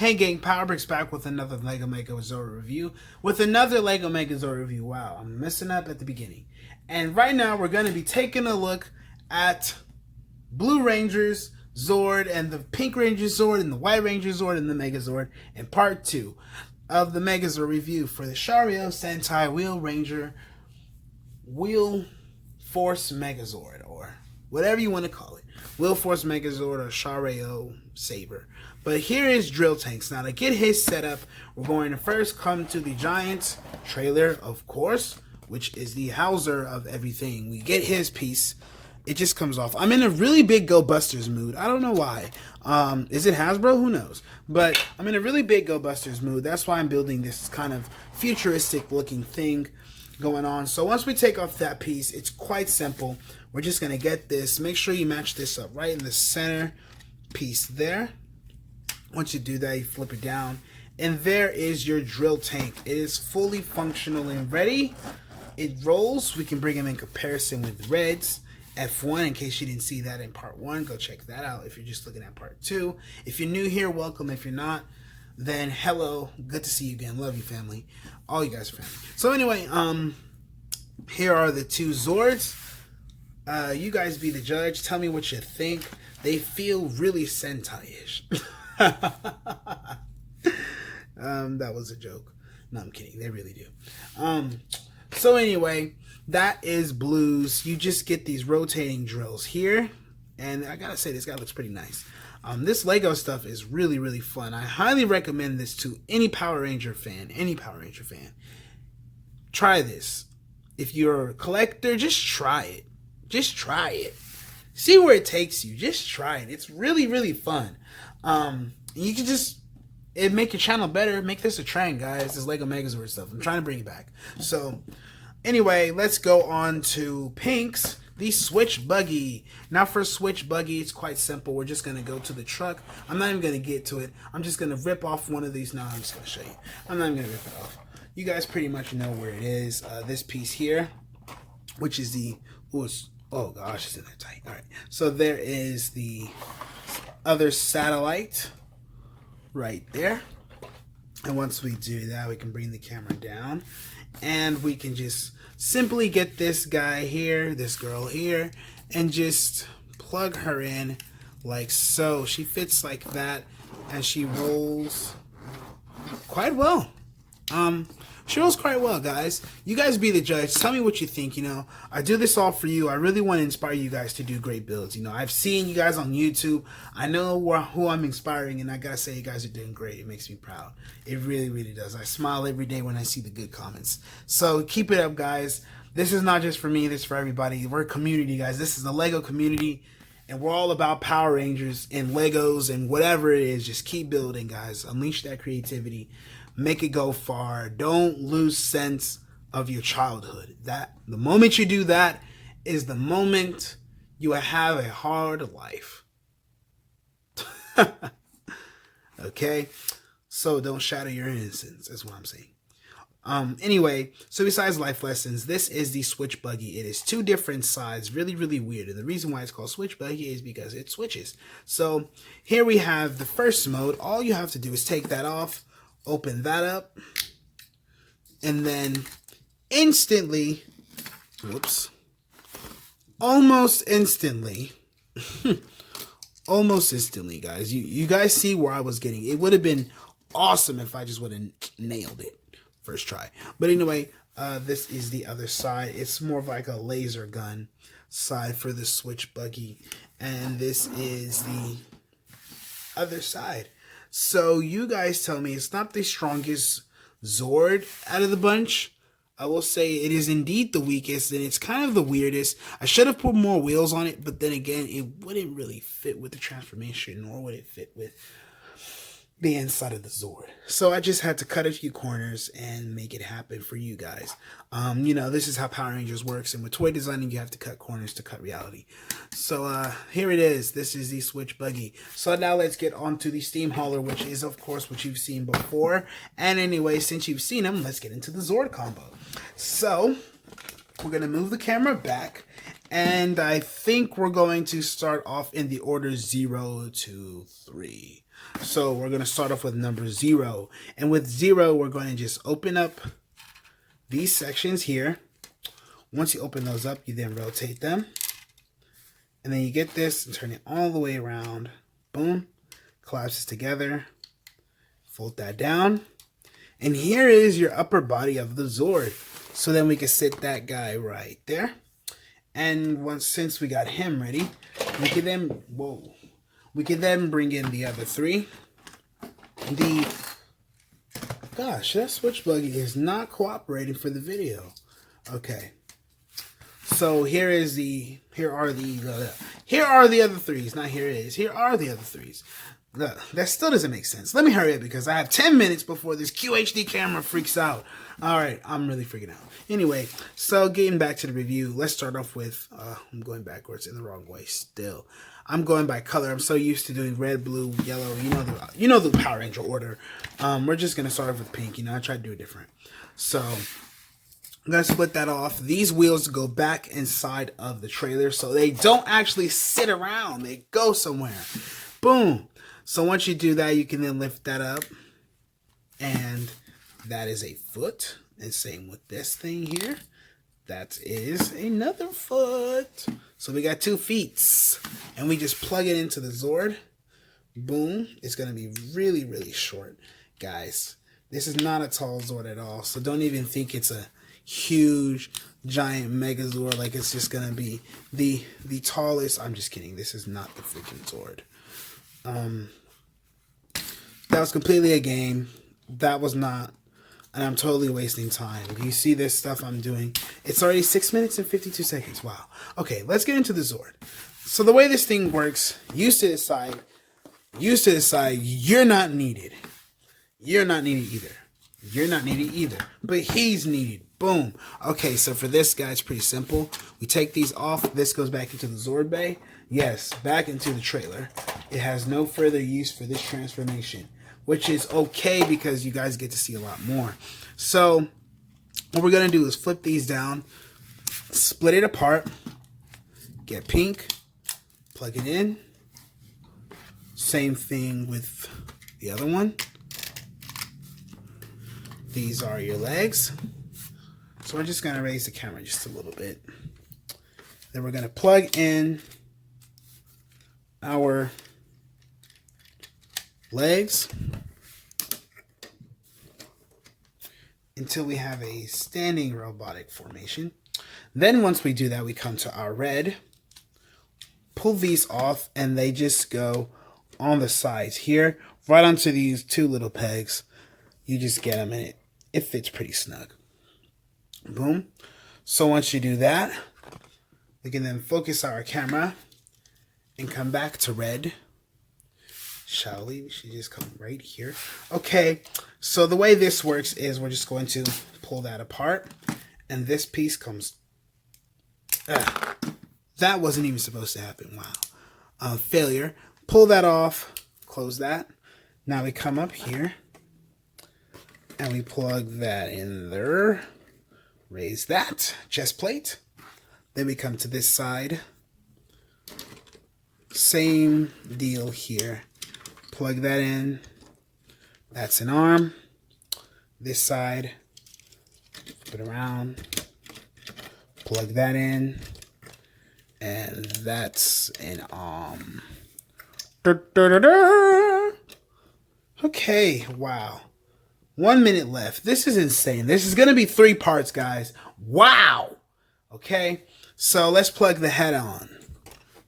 Hey gang, Powerbricks back with another Lego Megazord review. Wow, I'm messing up at the beginning. And right now we're going to be taking a look at Blue Ranger's Zord and the Pink Ranger Zord and the White Ranger Zord and the Megazord in part 2 of the Megazord review for the Sharyo Sentai Wheelforce Megazord, or whatever you want to call it. Wheelforce Megazord or Sharyo Saver. But here is Drill Tanks. Now to get his setup, we're going to first come to the Giant trailer, of course, which is the houser of everything. We get his piece. It just comes off. I'm in a really big Go Busters mood. I don't know why. Is it Hasbro? Who knows? But I'm in a really big Go Busters mood. That's why I'm building this kind of futuristic looking thing going on. So once we take off that piece, it's quite simple. We're just going to get this. Make sure you match this up right in the center piece there. Once you do that, you flip it down, and there is your drill tank. It is fully functional and ready. It rolls. We can bring them in comparison with Red's F1. In case you didn't see that in part 1, go check that out if you're just looking at part 2. If you're new here, welcome. If you're not, then hello. Good to see you again. Love you, family. All you guys are family. So anyway, here are the two Zords. You guys be the judge. Tell me what you think. They feel really Sentai-ish. That was a joke. No, I'm kidding. They really do. So anyway, that is Blues. You just get these rotating drills here, and I gotta say, this guy looks pretty nice. This Lego stuff is really, really fun. I highly recommend this to any Power Ranger fan. Try this. If you're a collector, just try it. Just try it. See where it takes you. Just try it. It's really, really fun. You can just make your channel better. Make this a trend, guys. This Lego Megazord stuff. I'm trying to bring it back. So anyway, let's go on to Pink's, the Switch Buggy. Now for Switch Buggy, it's quite simple. We're just going to go to the truck. I'm not even going to get to it. I'm just going to rip off one of these. No, I'm just going to show you. I'm not even going to rip it off. You guys pretty much know where it is. This piece here, which is the... oh gosh, it's in there tight. All right. So there is the other satellite right there. And once we do that, we can bring the camera down and we can just simply get this guy here, this girl here, and just plug her in like so. She fits like that and she rolls quite well. She rolls quite well, guys. You guys be the judge. Tell me what you think. You know, I do this all for you. I really want to inspire you guys to do great builds. You know, I've seen you guys on YouTube. I know who I'm inspiring, and I gotta say, you guys are doing great. It makes me proud. It really, really does. I smile every day when I see the good comments. So keep it up, guys. This is not just for me. This is for everybody. We're a community, guys. This is the Lego community, and we're all about Power Rangers and Legos and whatever it is. Just keep building, guys. Unleash that creativity. Make it go far. Don't lose sense of your childhood. That the moment you do that is the moment you have a hard life. Okay? So don't shatter your innocence, is what I'm saying. Anyway, so besides life lessons, this is the Switch Buggy. It is two different sides, really, really weird. And the reason why it's called Switch Buggy is because it switches. So here we have the first mode. All you have to do is take that off. Open that up, and then instantly, almost instantly, guys, you guys see where I was getting. It would have been awesome if I just would have nailed it first try. But anyway, this is the other side. It's more of like a laser gun side for the Switch Buggy, and this is the other side. So you guys tell me, it's not the strongest Zord out of the bunch. I will say it is indeed the weakest, and it's kind of the weirdest. I should have put more wheels on it, but then again, it wouldn't really fit with the transformation, nor would it fit with the inside of the Zord. So I just had to cut a few corners and make it happen for you guys. You know, this is how Power Rangers works, and with toy designing, you have to cut corners to cut reality. So here it is. This is the Switch Buggy. So now let's get on to the Steam Hauler, which is, of course, what you've seen before. And anyway, since you've seen them, let's get into the Zord combo. So we're going to move the camera back, and I think we're going to start off in the order 0 to 3. So we're going to start off with number 0. And with 0, we're going to just open up these sections here. Once you open those up, you then rotate them. And then you get this and turn it all the way around. Boom. Collapses together. Fold that down. And here is your upper body of the Zord. So then we can sit that guy right there. And since we got him ready, we can then bring in the other 3. Gosh, that switch buggy is not cooperating for the video. Okay. So here are the other 3s. Not here it is. Here are the other 3s. That still doesn't make sense. Let me hurry up because I have 10 minutes before this QHD camera freaks out. Alright, I'm really freaking out. Anyway, so getting back to the review, let's start off with, I'm going backwards in the wrong way still. I'm going by color. I'm so used to doing red, blue, yellow. You know the Power Ranger order. We're just going to start off with pink. I tried to do it different. So I'm going to split that off. These wheels go back inside of the trailer so they don't actually sit around. They go somewhere. Boom. So once you do that, you can then lift that up. And that is a foot. And same with this thing here. That is another foot. So we got 2 feet. And we just plug it into the Zord. Boom. It's going to be really, really short. Guys, this is not a tall Zord at all. So don't even think it's a huge, giant megazord. Like it's just going to be the tallest. I'm just kidding. This is not the freaking Zord. That was completely a game. That was not, and I'm totally wasting time. You see this stuff I'm doing? It's already 6 minutes and 52 seconds. Wow. Okay, let's get into the Zord. So the way this thing works, used to decide, you're not needed. You're not needed either. You're not needed either. But he's needed. Boom. Okay, so for this guy, it's pretty simple. We take these off. This goes back into the Zord bay. Yes, back into the trailer. It has no further use for this transformation, which is okay because you guys get to see a lot more. So what we're going to do is flip these down, split it apart, get pink, plug it in. Same thing with the other one. These are your legs. So we're just going to raise the camera just a little bit. Then we're going to plug in our legs until we have a standing robotic formation. Then once we do that, we come to our red, pull these off, and they just go on the sides here, right onto these 2 little pegs. You just get them in it fits pretty snug. Boom. So once you do that, we can then focus our camera and come back to red. Shall we? We should just come right here. Okay, so the way this works is we're just going to pull that apart, and this piece comes. That wasn't even supposed to happen. Wow. Failure. Pull that off. Close that. Now we come up here, and we plug that in there. Raise that chest plate. Then we come to this side. Same deal here. Plug that in. That's an arm. This side. Flip it around. Plug that in. And that's an arm. Okay, wow. 1 minute left. This is insane. This is going to be 3 parts, guys. Wow. Okay, so let's plug the head on.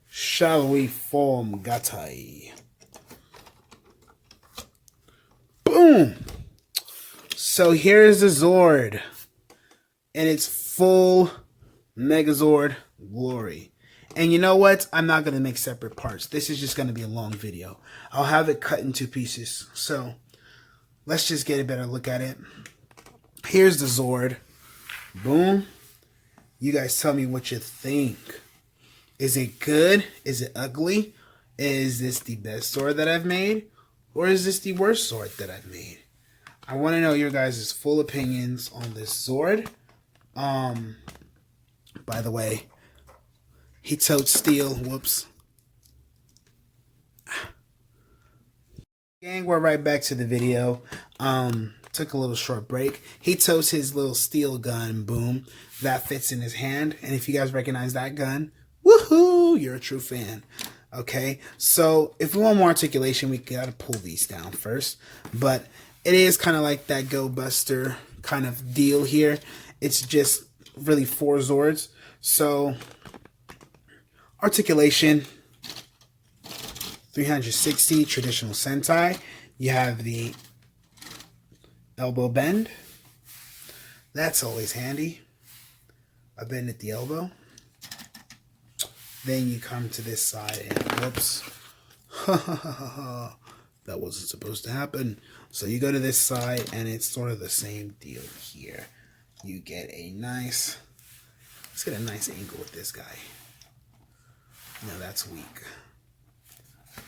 Shall we form Gatai? Boom. So here's the Zord in its full Megazord glory. And you know what? I'm not going to make separate parts. This is just going to be a long video. I'll have it cut into pieces. So let's just get a better look at it. Here's the Zord. Boom. You guys tell me what you think. Is it good? Is it ugly? Is this the best Zord that I've made? Or is this the worst Zord that I've made? I want to know your guys' full opinions on this Zord. By the way, he totes steel. Whoops. Gang, we're right back to the video. Took a little short break. He tows his little steel gun, boom. That fits in his hand. And if you guys recognize that gun, woohoo, you're a true fan. Okay, so if we want more articulation, we gotta pull these down first. But it is kind of like that Go Buster kind of deal here. It's just really 4 Zords. So articulation, 360 traditional Sentai. You have the elbow bend. That's always handy. A bend at the elbow. Then you come to this side and whoops. That wasn't supposed to happen. So you go to this side and it's sort of the same deal here. You get a nice, let's get a nice angle with this guy. No, that's weak.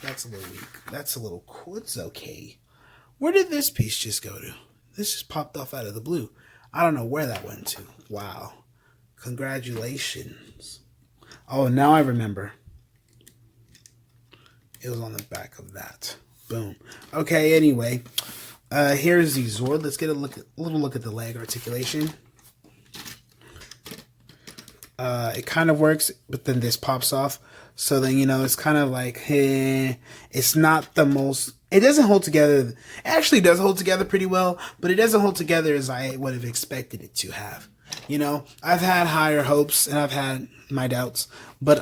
That's a little weak. That's a little cool. It's okay. Where did this piece just go to? This just popped off out of the blue. I don't know where that went to. Wow. Congratulations. Oh, now I remember. It was on the back of that. Boom. Okay, anyway. Here's the Zord. Let's get a little look at the leg articulation. It kind of works, but then this pops off. So then, you know, it's kind of like, it's not the most, it doesn't hold together. It actually does hold together pretty well, but it doesn't hold together as I would have expected it to have. You know, I've had higher hopes and I've had my doubts, but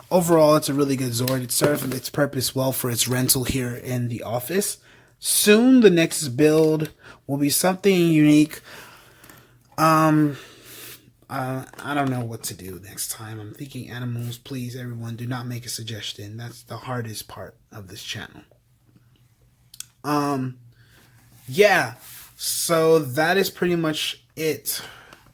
overall, it's a really good Zord. It served its purpose well for its rental here in the office. Soon, the next build will be something unique. I don't know what to do next time. I'm thinking animals. Please, everyone, do not make a suggestion. That's the hardest part of this channel. Yeah. So that is pretty much it.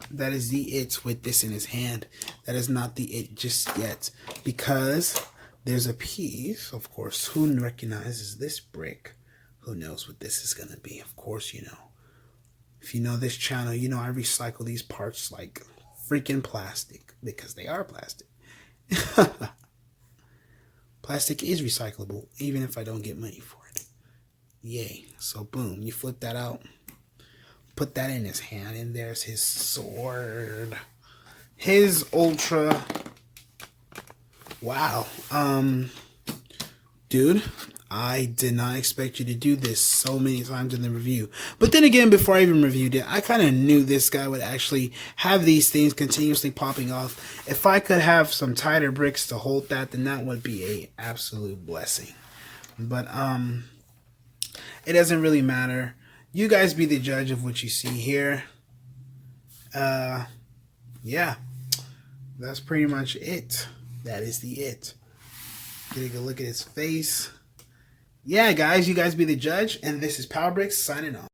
That is the it with this in his hand. That is not the it just yet. Because there's a piece, of course, who recognizes this brick? Who knows what this is going to be? Of course you know. If you know this channel, you know I recycle these parts like freaking plastic. Because they are plastic. Plastic is recyclable, even if I don't get money for it. Yay. So boom, you flip that out. Put that in his hand, and there's his sword. His ultra. Wow. Dude, I did not expect you to do this so many times in the review. But then again, before I even reviewed it, I kind of knew this guy would actually have these things continuously popping off. If I could have some tighter bricks to hold that, then that would be an absolute blessing. But it doesn't really matter. You guys be the judge of what you see here. Yeah. That's pretty much it. That is the it. Take a look at his face. Yeah, guys, you guys be the judge. And this is Power Bricks signing off.